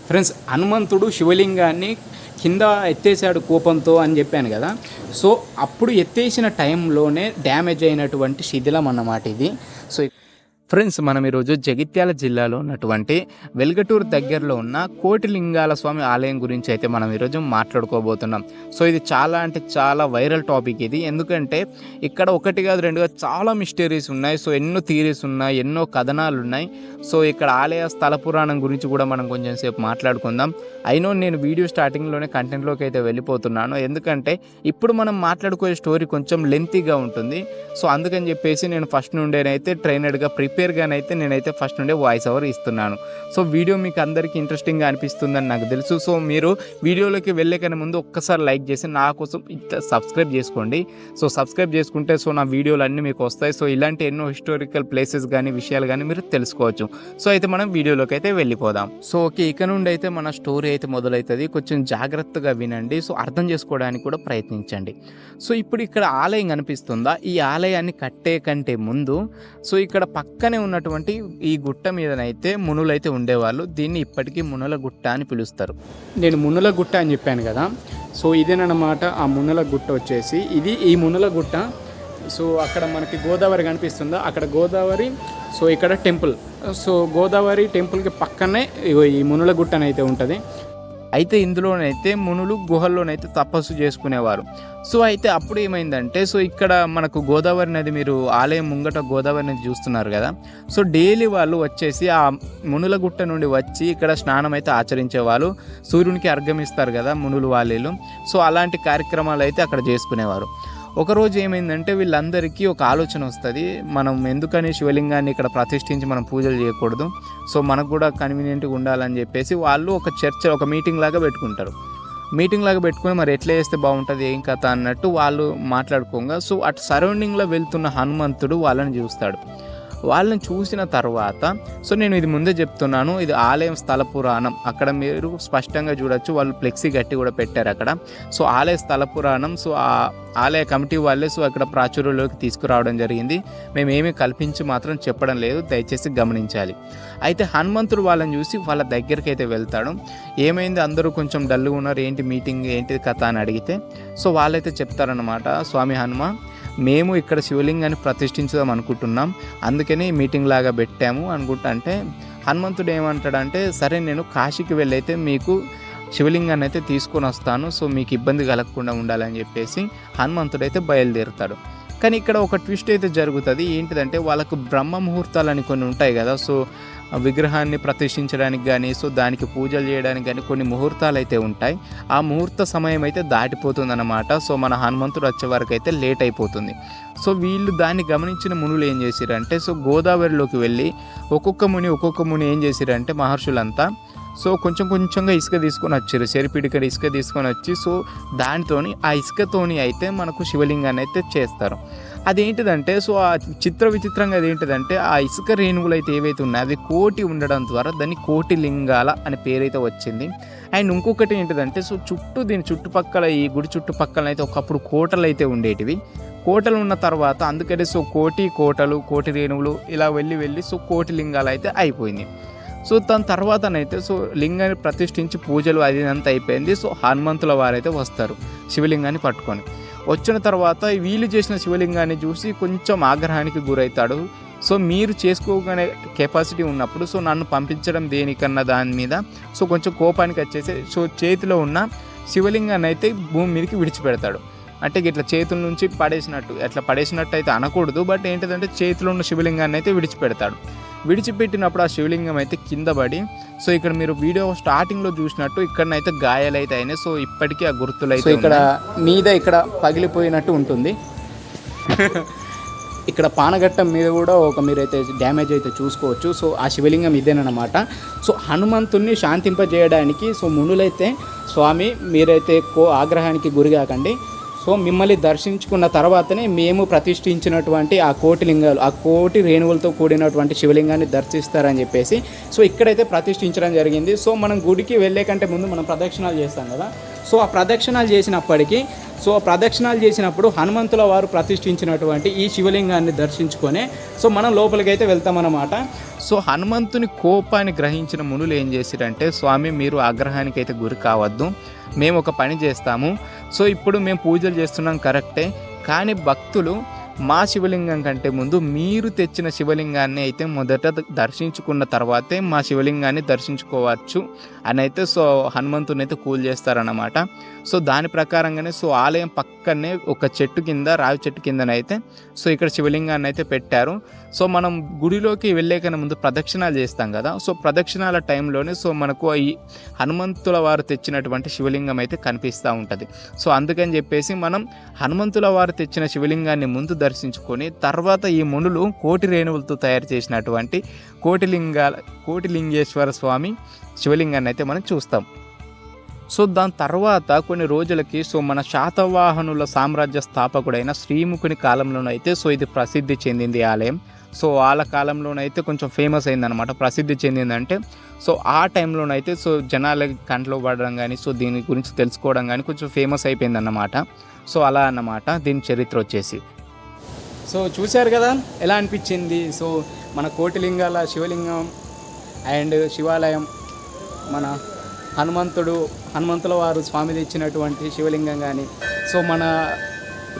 Friends, హనుమంతుడు శివలింగాన్ని కింద ఎత్తేసాడు కోపంతో అని చెప్పాను కదా. సో అప్పుడు ఎత్తేసిన టైంలోనే డ్యామేజ్ అయినటువంటి శిథిలం అన్నమాట ఇది. సో ఫ్రెండ్స్, మనం ఈరోజు జగిత్యాల జిల్లాలో ఉన్నటువంటి వెల్గటూరు దగ్గరలో ఉన్న కోటిలింగాల స్వామి ఆలయం గురించి అయితే మనం ఈరోజు మాట్లాడుకోబోతున్నాం. సో ఇది చాలా అంటే చాలా వైరల్ టాపిక్ ఇది. ఎందుకంటే ఇక్కడ ఒకటి కాదు రెండు కాదు చాలా మిస్టరీస్ ఉన్నాయి. సో ఎన్నో థియరీస్ ఉన్నాయి, ఎన్నో కథనాలు ఉన్నాయి. సో ఇక్కడ ఆలయ స్థల పురాణం గురించి కూడా మనం కొంచెం సేపు మాట్లాడుకుందాం. అయినో నేను వీడియో స్టార్టింగ్లోనే కంటెంట్లోకి అయితే వెళ్ళిపోతున్నాను. ఎందుకంటే ఇప్పుడు మనం మాట్లాడుకునే స్టోరీ కొంచెం లెంతీగా ఉంటుంది. సో అందుకని చెప్పేసి నేను ఫస్ట్ నుండేనైతే ట్రైనర్గా ప్రిపేర్గానైతే నేనైతే ఫస్ట్ నుండే వాయిస్ ఓవర్ ఇస్తున్నాను. సో వీడియో మీకు అందరికీ ఇంట్రెస్టింగ్గా అనిపిస్తుందని నాకు తెలుసు. సో మీరు వీడియోలోకి వెళ్ళే కన్నా ముందు ఒక్కసారి లైక్ చేసి నా కోసం ఇట్లా సబ్స్క్రైబ్ చేసుకోండి. సో సబ్స్క్రైబ్ చేసుకుంటే సో నా వీడియోలు అన్నీ మీకు వస్తాయి. సో ఇలాంటి ఎన్నో హిస్టారికల్ ప్లేసెస్ కానీ విషయాలు కానీ మీరు తెలుసుకోవచ్చు. సో అయితే మనం వీడియోలోకి అయితే వెళ్ళిపోదాం. సో ఓకే, ఇక నుండి అయితే మన స్టోరీ అయితే మొదలవుతుంది. కొంచెం జాగ్రత్తగా వినండి. సో అర్థం చేసుకోవడానికి కూడా ప్రయత్నించండి. సో ఇప్పుడు ఇక్కడ ఆలయం కనిపిస్తుందా? ఈ ఆలయాన్ని కట్టే కంటే ముందు సో ఇక్కడ పక్కనే ఉన్నటువంటి ఈ గుట్ట మీదనైతే మునులైతే ఉండేవాళ్ళు. దీన్ని ఇప్పటికీ మునుల గుట్ట అని పిలుస్తారు. నేను మునుల గుట్ట అని చెప్పాను కదా. సో ఇదేనమాట ఆ మునుల గుట్ట వచ్చేసి. ఇది ఈ మునుల గుట్ట. సో అక్కడ మనకి గోదావరి కనిపిస్తుందా? అక్కడ గోదావరి. సో ఇక్కడ టెంపుల్. సో గోదావరి టెంపుల్కి పక్కనే ఈ మునుల గుట్టనైతే ఉంటుంది. అయితే ఇందులోనైతే మునులు గుహల్లోనైతే తపస్సు చేసుకునేవారు. సో అయితే అప్పుడు ఏమైందంటే సో ఇక్కడ మనకు గోదావరి నది, మీరు ఆలయం ముంగట గోదావరి నది చూస్తున్నారు కదా. సో డైలీ వాళ్ళు వచ్చేసి ఆ మునుల గుట్ట నుండి వచ్చి ఇక్కడ స్నానం అయితే ఆచరించేవాళ్ళు. సూర్యునికి అర్ఘ్యమిస్తారు కదా మునులు వాళ్ళు. సో అలాంటి కార్యక్రమాలు అయితే అక్కడ చేసుకునేవారు. ఒకరోజు ఏమైందంటే వీళ్ళందరికీ ఒక ఆలోచన వస్తుంది, మనం ఎందుకని శివలింగాన్ని ఇక్కడ ప్రతిష్ఠించి మనం పూజలు చేయకూడదు, సో మనకు కూడా కన్వీనియంట్గా ఉండాలని చెప్పేసి వాళ్ళు ఒక చర్చ, ఒక మీటింగ్ లాగా పెట్టుకుంటారు. మీటింగ్ లాగా పెట్టుకుని మరి ఎట్లా చేస్తే బాగుంటుంది ఏం కథ అన్నట్టు వాళ్ళు మాట్లాడుకోగా సో అటు సరౌండింగ్లో వెళ్తున్న హనుమంతుడు వాళ్ళని చూస్తాడు. వాళ్ళని చూసిన తర్వాత సో నేను ఇది ముందే చెప్తున్నాను, ఇది ఆలయం స్థల పురాణం. అక్కడ మీరు స్పష్టంగా చూడొచ్చు, వాళ్ళు ఫ్లెక్సీ గట్టి కూడా పెట్టారు అక్కడ. సో ఆలయ స్థల పురాణం. సో ఆ ఆలయ కమిటీ వాళ్ళే సో అక్కడ ప్రాచుర్యంలోకి తీసుకురావడం జరిగింది. మేమేమీ కల్పించి మాత్రం చెప్పడం లేదు, దయచేసి గమనించాలి. అయితే హనుమంతుడు వాళ్ళని చూసి వాళ్ళ దగ్గరికి అయితే వెళ్తాడు. ఏమైంది, అందరూ కొంచెం డల్గా ఉన్నారు, ఏంటి మీటింగ్, ఏంటి కథ అని అడిగితే సో వాళ్ళైతే చెప్తారనమాట, స్వామి హనుమ, మేము ఇక్కడ శివలింగాన్ని ప్రతిష్ఠించుదాం అనుకుంటున్నాం, అందుకని మీటింగ్ లాగా పెట్టాము అనుకుంటా. అంటే హనుమంతుడు ఏమంటాడంటే, సరే నేను కాశీకి వెళ్ళైతే మీకు శివలింగాన్ని అయితే తీసుకొని వస్తాను, సో మీకు ఇబ్బంది కలగకుండా ఉండాలని చెప్పేసి హనుమంతుడైతే బయలుదేరుతాడు. కానీ ఇక్కడ ఒక ట్విస్ట్ అయితే జరుగుతుంది. ఏంటిదంటే వాళ్ళకు బ్రహ్మ ముహూర్తాలని కొన్ని ఉంటాయి కదా. సో విగ్రహాన్ని ప్రతిష్ఠించడానికి కానీ సో దానికి పూజలు చేయడానికి కానీ కొన్ని ముహూర్తాలు అయితే ఉంటాయి. ఆ ముహూర్త సమయం అయితే దాటిపోతుంది అన్నమాట. సో మన హనుమంతుడు వచ్చే వరకు అయితే లేట్ అయిపోతుంది. సో వీళ్ళు దాన్ని గమనించిన మునులు ఏం చేసిరంటే సో గోదావరిలోకి వెళ్ళి ఒక్కొక్క ముని ఏం చేసిరంటే మహర్షులంతా సో కొంచెంగా ఇసుక తీసుకొని వచ్చారు, చెరిపిడికడ ఇసుక తీసుకొని వచ్చి సో దానితోని ఆ ఇసుకతోని అయితే మనకు శివలింగాన్ని అయితే చేస్తారు. అదేంటిదంటే సో ఆ విచిత్రంగా అదేంటిదంటే ఆ ఇసుక రేణువులు అయితే ఏవైతే ఉన్నాయో అవి కోటి ఉండడం ద్వారా దాన్ని కోటి లింగాల అనే పేరైతే వచ్చింది. అండ్ ఇంకొకటి ఏంటిదంటే సో దీని చుట్టుపక్కల ఈ గుడి చుట్టుపక్కల అయితే ఒకప్పుడు కోటలు అయితే ఉండేటివి. కోటలు ఉన్న తర్వాత అందుకని సో కోటి రేణువులు ఇలా వెళ్ళి సో కోటి లింగాలు అయితే అయిపోయింది. సో దాని తర్వాతనైతే సో లింగాన్ని ప్రతిష్ఠించి పూజలు అది అంతా అయిపోయింది. సో హనుమంతుల వారైతే వస్తారు శివలింగాన్ని పట్టుకొని. వచ్చిన తర్వాత వీళ్ళు చేసిన శివలింగాన్ని చూసి కొంచెం ఆగ్రహానికి గురవుతాడు. సో మీరు చేసుకోగనే కెపాసిటీ ఉన్నప్పుడు సో నన్ను పంపించడం దేనికన్నా దాని మీద సో కొంచెం కోపానికి వచ్చేసి సో చేతిలో ఉన్న శివలింగాన్ని అయితే భూమి మీదకి విడిచిపెడతాడు. అంటే ఇట్లా చేతుల నుంచి పడేసినట్టు అయితే అనకూడదు, బట్ ఏంటిదంటే చేతిలో ఉన్న శివలింగాన్ని అయితే విడిచిపెట్టినప్పుడు ఆ శివలింగం అయితే కింద పడి సో ఇక్కడ మీరు వీడియో స్టార్టింగ్లో చూసినట్టు ఇక్కడనైతే గాయాలైతే అయినాయి. సో ఇప్పటికీ ఆ గుర్తులు అయితే ఇక్కడ మీద ఇక్కడ పగిలిపోయినట్టు ఉంటుంది. ఇక్కడ పానగట్టం మీద కూడా మీరైతే డ్యామేజ్ అయితే చూసుకోవచ్చు. సో ఆ శివలింగం ఇదేనమాట. సో హనుమంతుణ్ణి శాంతింపజేయడానికి సో మునులైతే, స్వామి మీరైతే ఆగ్రహానికి గురికాకండి, సో మిమ్మల్ని దర్శించుకున్న తర్వాతనే మేము ప్రతిష్ఠించినటువంటి ఆ కోటి లింగాలు, ఆ కోటి రేణువులతో కూడినటువంటి శివలింగాన్ని దర్శిస్తారని చెప్పేసి సో ఇక్కడైతే ప్రతిష్ఠించడం జరిగింది. సో మనం గుడికి వెళ్ళే కంటే ముందు మనం ప్రదక్షిణాలు చేస్తాం కదా. సో ఆ ప్రదక్షిణాలు చేసినప్పటికీ సో ప్రదక్షిణాలు చేసినప్పుడు హనుమంతుల వారు ప్రతిష్ఠించినటువంటి ఈ శివలింగాన్ని దర్శించుకొని సో మనం లోపలికి అయితే వెళ్తామన్నమాట. సో హనుమంతుని కోపాన్ని గ్రహించిన మునులు ఏం చేసిరంటే, స్వామి మీరు ఆగ్రహానికి అయితే గురి కావద్దు, మేము ఒక పని చేస్తాము. సో ఇప్పుడు మేము పూజలు చేస్తున్నాం కరెక్టే, కానీ భక్తులు మా శివలింగం కంటే ముందు మీరు తెచ్చిన శివలింగాన్ని అయితే మొదట దర్శించుకున్న తర్వాతే మా శివలింగాన్ని దర్శించుకోవచ్చు అని అయితే సో హనుమంతుని అయితే కూల్ చేస్తారన్నమాట. సో దాని ప్రకారంగానే సో ఆలయం పక్కనే ఒక చెట్టు కింద, రావి చెట్టు కిందనైతే సో ఇక్కడ శివలింగాన్ని అయితే పెట్టారు. సో మనం గుడిలోకి వెళ్ళేకన్నా ముందు ప్రదక్షిణాలు చేస్తాం కదా, సో ప్రదక్షిణాల టైంలోనే సో మనకు ఈ హనుమంతుల వారు తెచ్చినటువంటి శివలింగం అయితే కనిపిస్తూ ఉంటుంది. సో అందుకని చెప్పేసి మనం హనుమంతుల వారు తెచ్చిన శివలింగాన్ని ముందు దర్శించుకొని తర్వాత ఈ మునులు కోటి రేణువులతో తయారు చేసినటువంటి కోటిలింగేశ్వర స్వామి శివలింగాన్ని అయితే మనం చూస్తాం. సో దాని తర్వాత కొన్ని రోజులకి సో మన శాతవాహనుల సామ్రాజ్య స్థాపకుడైన శ్రీముఖుని కాలంలోనైతే సో ఇది ప్రసిద్ధి చెందింది ఆలయం. సో వాళ్ళ కాలంలోనైతే కొంచెం ఫేమస్ అయిందనమాట. ప్రసిద్ధి చెందిందంటే సో ఆ టైంలోనైతే సో జనాలకి కంట్లో పడడం కానీ సో దీని గురించి తెలుసుకోవడం కానీ కొంచెం ఫేమస్ అయిపోయిందన్నమాట. సో అలా అన్నమాట దీని చరిత్ర వచ్చేసి. సో చూశారు కదా ఎలా అనిపించింది. సో మన కోటిలింగాల శివలింగం అండ్ శివాలయం, మన హనుమంతుల వారు స్వామి తెచ్చినటువంటి శివలింగం కానీ, సో మన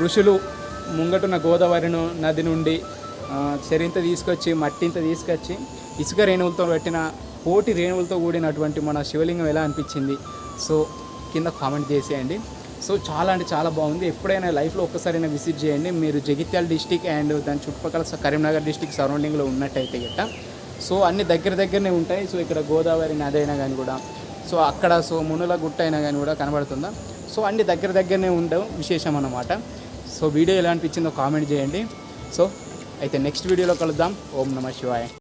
ఋషులు ముంగటున్న గోదావరి నది నుండి చెరింత తీసుకొచ్చి మట్టింత తీసుకొచ్చి ఇసుక రేణువులతో పెట్టిన కోటి రేణువులతో కూడినటువంటి మన శివలింగం ఎలా అనిపించింది సో కింద కామెంట్ చేసేయండి. సో చాలా అంటే చాలా బాగుంది. ఎప్పుడైనా లైఫ్లో ఒక్కసారైనా విజిట్ చేయండి. మీరు జగిత్యాల డిస్టిక్ అండ్ దాని చుట్టుపక్కల కరీంనగర్ డిస్టిక్ సరౌండింగ్లో ఉన్నట్టయితే గట్ట సో అన్ని దగ్గరనే ఉంటాయి. సో ఇక్కడ గోదావరి నది అయినా కానీ కూడా సో అక్కడ సో మునుల గుట్ట అయినా కానీ కూడా కనబడుతుందా. సో అన్ని దగ్గరనే ఉండవు విశేషం అన్నమాట. సో వీడియో ఎలా అనిపించిందో కామెంట్ చేయండి. సో అయితే నెక్స్ట్ వీడియోలో కలుద్దాం. ఓం నమః శివాయ.